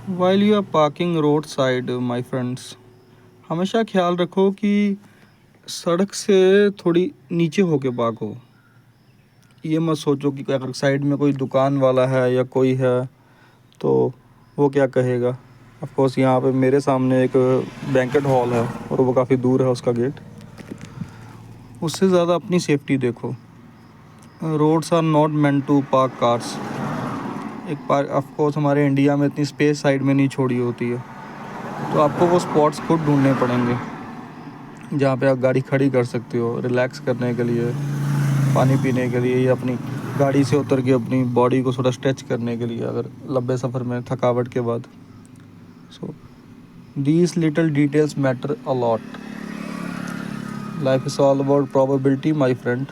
While you are parking road side my friends, हमेशा ख्याल रखो कि सड़क से थोड़ी नीचे होके पार्क हो। ये मत सोचो कि अगर साइड में कोई दुकान वाला है या कोई है तो वो क्या कहेगा। ऑफ कोर्स यहाँ पे मेरे सामने एक बैंकेट हॉल है और वो काफ़ी दूर है उसका गेट। उससे ज़्यादा अपनी सेफ्टी देखो। Roads are not meant to park cars. एक पार्क ऑफ कोर्स हमारे इंडिया में इतनी स्पेस साइड में नहीं छोड़ी होती है, तो आपको वो स्पॉट्स खुद ढूंढने पड़ेंगे जहाँ पे आप गाड़ी खड़ी कर सकते हो रिलैक्स करने के लिए, पानी पीने के लिए, या अपनी गाड़ी से उतर के अपनी बॉडी को थोड़ा स्ट्रेच करने के लिए अगर लंबे सफ़र में थकावट के बाद। So these little details matter a lot. Life is all about probability my friend.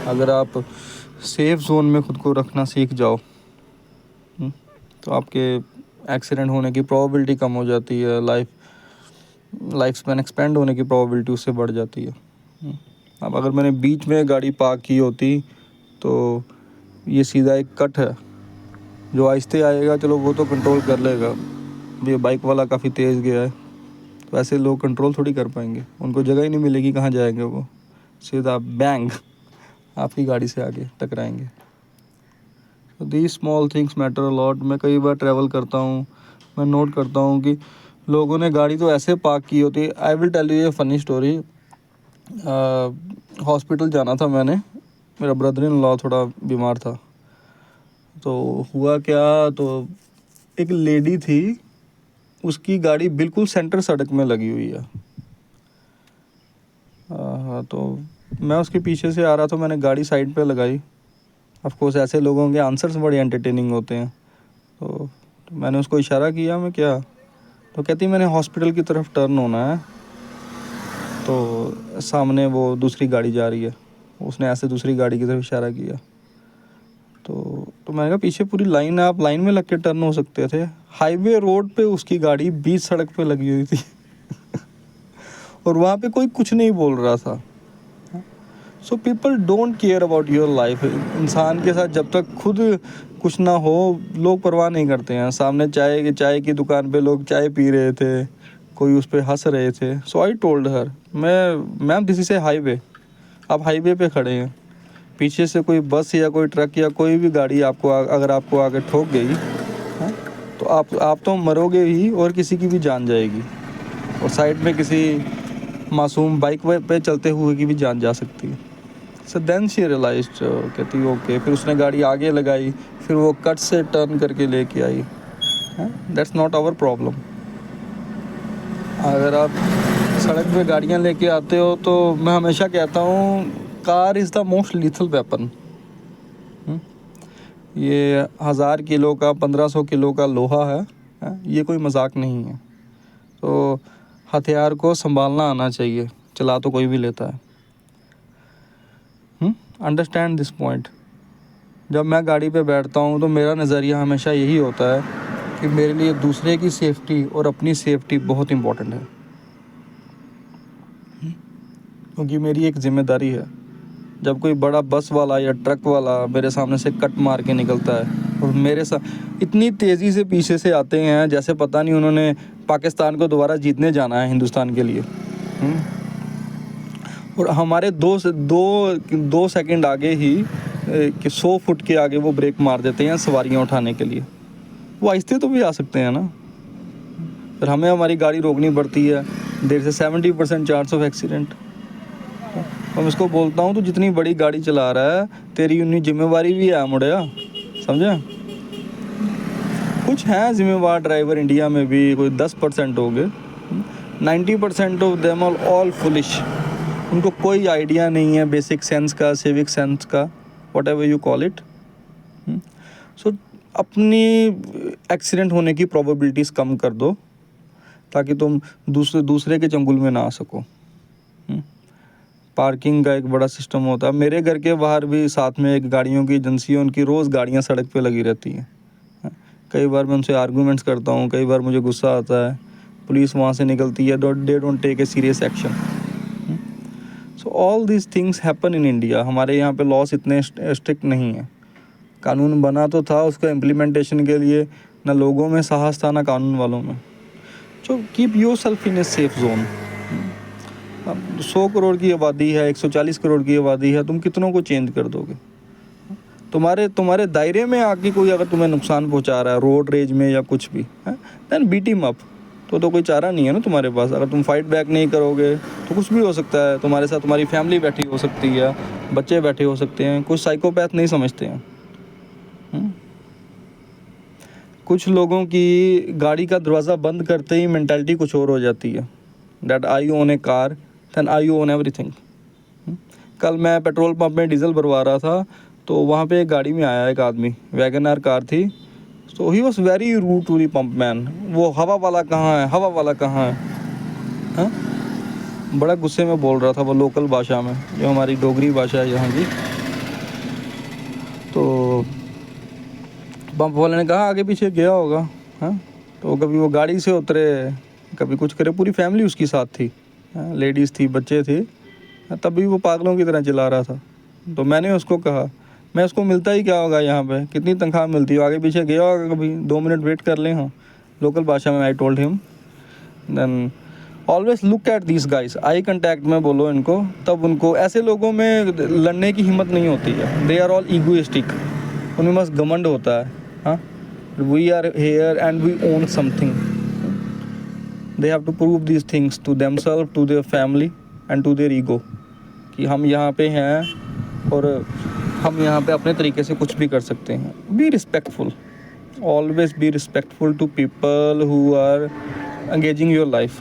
अगर आप सेफ जोन में खुद को रखना सीख जाओ तो आपके एक्सीडेंट होने की प्रोबेबिलिटी कम हो जाती है, लाइफ स्पैन एक्सपेंड होने की प्रोबेबिलिटी उससे बढ़ जाती है। अब अगर मैंने बीच में गाड़ी पार्क की होती तो ये सीधा एक कट है, जो आहिस्ते आएगा चलो वो तो कंट्रोल कर लेगा, ये बाइक वाला काफ़ी तेज़ गया है तो ऐसे लोग कंट्रोल थोड़ी कर पाएंगे, उनको जगह ही नहीं मिलेगी कहाँ जाएंगे, वो सीधा बैंग आपकी गाड़ी से आगे टकराएंगे। तो the small things matter a lot. मैं कई बार ट्रैवल करता हूँ, मैं नोट करता हूँ कि लोगों ने गाड़ी तो ऐसे पार्क की होती है। I will tell you a funny story. Hospital जाना था मैंने, मेरा ब्रदर इन लॉ थोड़ा बीमार था। तो हुआ क्या, तो एक लेडी थी, उसकी गाड़ी बिल्कुल सेंटर सड़क में लगी हुई है। तो मैं उसके पीछे से आ रहा था, मैंने गाड़ी साइड पे लगाई। ऑफ कोर्स ऐसे लोगों के आंसर्स बड़े एंटरटेनिंग होते हैं। तो मैंने उसको इशारा किया, मैं क्या, तो कहती मैंने हॉस्पिटल की तरफ टर्न होना है, तो सामने वो दूसरी गाड़ी जा रही है। उसने ऐसे दूसरी गाड़ी की तरफ इशारा किया। तो मैंने कहा पीछे पूरी लाइन है, आप लाइन में लग के टर्न हो सकते थे। हाईवे रोड पे उसकी गाड़ी बीच सड़क पे लगी हुई थी और वहाँ पे कोई कुछ नहीं बोल रहा था। So people don't care about your life. इंसान के साथ जब तक खुद कुछ ना हो लोग परवाह नहीं करते हैं। सामने चाय की दुकान पे लोग चाय पी रहे थे, कोई उस पर हंस रहे थे। So I told her, ma'am this is a highway, आप हाईवे पे खड़े हैं, पीछे से कोई बस या कोई ट्रक या कोई भी गाड़ी आपको अगर आपको आगे ठोक गई है तो आप तो मरोगे ही और किसी की भी जान जाएगी, और साइड में किसी मासूम बाइक पे चलते हुए की भी जान जा सकती है। सो देन शी रियलाइज्ड, कहती ओके। फिर उसने गाड़ी आगे लगाई, फिर वो कट से टर्न करके लेके आई। That's not our problem. अगर आप सड़क पे गाड़ियाँ लेके आते हो तो मैं हमेशा कहता हूँ car is the most lethal weapon. ये 1000 किलो का 1500 किलो का लोहा है, ये कोई मजाक नहीं है। तो हथियार को संभालना आना चाहिए, चला तो कोई भी लेता है। Understand this point. जब मैं गाड़ी पे बैठता हूँ तो मेरा नज़रिया हमेशा यही होता है कि मेरे लिए दूसरे की सेफ्टी और अपनी सेफ्टी बहुत इम्पोर्टेंट है, क्योंकि मेरी एक ज़िम्मेदारी है। जब कोई बड़ा बस वाला या ट्रक वाला मेरे सामने से कट मार के निकलता है और मेरे साथ इतनी तेज़ी से पीछे से आते हैं जैसे पता नहीं उन्होंने पाकिस्तान को दोबारा जीतने जाना है हिंदुस्तान के लिए, और हमारे दो सेकंड आगे ही कि 100 फुट के आगे वो ब्रेक मार देते हैं सवारियां उठाने के लिए। वो आहिस्ते तो भी आ सकते हैं ना, फिर हमें हमारी गाड़ी रोकनी पड़ती है। देर से 70% चांस ऑफ एक्सीडेंट। मैं इसको बोलता हूँ तो जितनी बड़ी गाड़ी चला रहा है तेरी उतनी जिम्मेवारी भी है मुड़िया, समझे। कुछ हैं जिम्मेवार ड्राइवर इंडिया में भी, कोई 10% हो गए। 90% of them are all foolish. उनको कोई आइडिया नहीं है बेसिक सेंस का, सिविक सेंस का, whatever you call it. So अपनी एक्सीडेंट होने की प्रोबेबिलिटीज़ कम कर दो ताकि तुम दूसरे के चंगुल में ना आ सको। पार्किंग का एक बड़ा सिस्टम होता है। मेरे घर के बाहर भी साथ में एक गाड़ियों की एजेंसी है, उनकी रोज़ गाड़ियाँ सड़क पे लगी रहती हैं। कई बार मैं उनसे आर्गूमेंट्स करता हूँ, कई बार मुझे गुस्सा आता है। पुलिस वहाँ से निकलती है, they don't take a serious action. So all this things happen in India. हमारे यहाँ पे लॉस इतने स्ट्रिक्ट नहीं है। कानून बना तो था, उसका इम्प्लीमेंटेशन के लिए ना लोगों में साहस था, ना कानून वालों में। So keep your self in a safe zone. अब 100 करोड़ की आबादी है, 140 करोड़ की आबादी है, तुम कितनों को चेंज कर दोगे? तुम्हारे दायरे में आके कोई अगर तुम्हें नुकसान पहुंचा रहा है रोड रेज में या कुछ भी है, देन बीट हिम अप। तो कोई चारा नहीं है ना तुम्हारे पास। अगर तुम फाइट बैक नहीं करोगे तो कुछ भी हो सकता है तुम्हारे साथ। तुम्हारी फैमिली बैठी हो सकती है, बच्चे बैठे हो सकते हैं। कुछ साइकोपैथ नहीं समझते हैं। कुछ लोगों की गाड़ी का दरवाज़ा बंद करते ही मेंटालिटी कुछ और हो जाती है, that I own a car, then I own everything. कल मैं पेट्रोल पंप में डीजल भरवा रहा था, तो वहाँ पे एक गाड़ी में आया एक आदमी, वैगन आर कार थी। So he was very rude to the pump man. वो हवा वाला कहाँ है, हवा वाला कहाँ है, हाँ? बड़ा गुस्से में बोल रहा था वो, लोकल भाषा में, जो हमारी डोगरी भाषा है यहाँ की। तो पंप वाले ने कहा आगे पीछे गया होगा, हाँ? तो कभी वो गाड़ी से उतरे, कभी कुछ करे। पूरी फैमिली उसकी साथ थी, लेडीज़ थी, बच्चे थे, तब भी वो पागलों की तरह चिल्ला रहा था। तो मैंने उसको कहा, मैं उसको मिलता ही क्या होगा यहाँ पे, कितनी तनख्वाह मिलती है, आगे पीछे गया होगा कभी, 2 मिनट वेट कर लें। हाँ, लोकल भाषा में I told him. Then always look at this guys, I contact में बोलो इनको, तब उनको, ऐसे लोगों में लड़ने की हिम्मत नहीं होती है। दे आर ऑल ईगोइस्टिक, उनमें बस घमंड होता है। हाँ, we are here and we own something. They have to prove this things to themself, to their family and to their ego, कि हम यहाँ पे हैं और हम यहाँ पे अपने तरीके से कुछ भी कर सकते हैं। Be respectful, always be respectful to people who are engaging your life.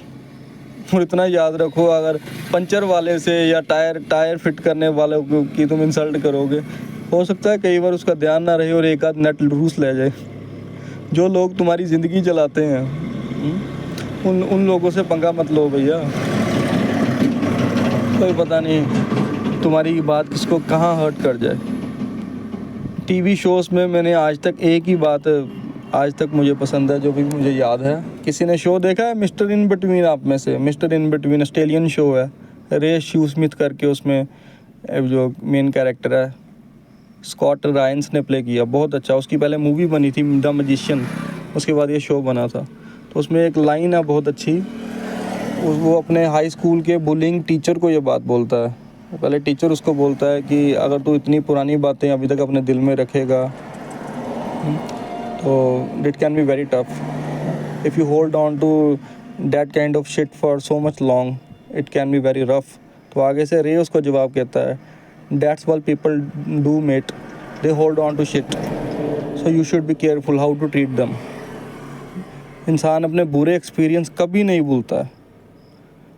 और इतना याद रखो, अगर पंचर वाले से या टायर फिट करने वाले की तुम इंसल्ट करोगे, हो सकता है कई बार उसका ध्यान ना रहे और एक आध नट रूस ले जाए। जो लोग तुम्हारी ज़िंदगी चलाते हैं, उन लोगों से पंगा मत लो भैया। कोई पता नहीं तुम्हारी बात किसको कहाँ हर्ट कर जाए। टीवी शोज़ में मैंने आज तक एक ही बात आज तक मुझे पसंद है, जो भी मुझे याद है। किसी ने शो देखा है मिस्टर इन बिटवीन? आप में से mister in between Australian show है, रे शू स्मिथ करके, उसमें जो मेन कैरेक्टर है स्कॉट रायंस ने प्ले किया, बहुत अच्छा। उसकी पहले मूवी बनी थी द मैजिशियन, उसके बाद ये शो बना था। तो उसमें एक लाइन है बहुत अच्छी, वो अपने हाई स्कूल के बुलिंग टीचर को ये बात बोलता है। पहले टीचर उसको बोलता है कि अगर तू इतनी पुरानी बातें अभी तक अपने दिल में रखेगा तो it can be very tough. If you hold on to that kind of shit for so much long, it can be very rough. तो आगे से रे उसको जवाब कहता है, that's what people do mate, they hold on to shit, so you should be careful how to treat them. इंसान अपने बुरे एक्सपीरियंस कभी नहीं भूलता है।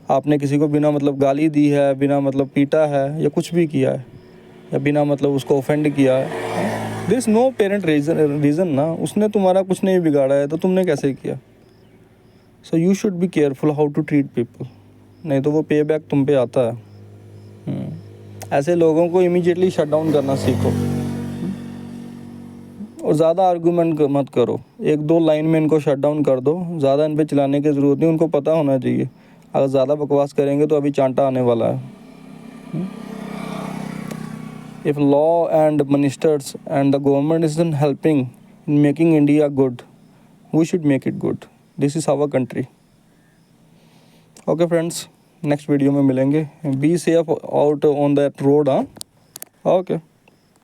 आपने किसी को बिना मतलब गाली दी है, बिना मतलब पीटा है, या कुछ भी किया है, या बिना मतलब उसको ऑफेंड किया है, दिस नो पेरेंट रीज़न ना, उसने तुम्हारा कुछ नहीं बिगाड़ा है, तो तुमने कैसे किया? So you should be careful how to treat people, नहीं तो वो पे बैक तुम पे आता है। ऐसे लोगों को इमीडिएटली शट डाउन करना सीखो, और ज़्यादा आर्गूमेंट मत करो। 1-2 लाइन में इनको शट डाउन कर दो, ज़्यादा इन पे चिल्लाने की ज़रूरत नहीं। उनको पता होना चाहिए अगर ज़्यादा बकवास करेंगे तो अभी चांटा आने वाला है। If law and ministers and the government is helping in making India good, we should make it good. This is our country. Okay friends, next video में मिलेंगे। Be safe out on that road. हाँ, okay.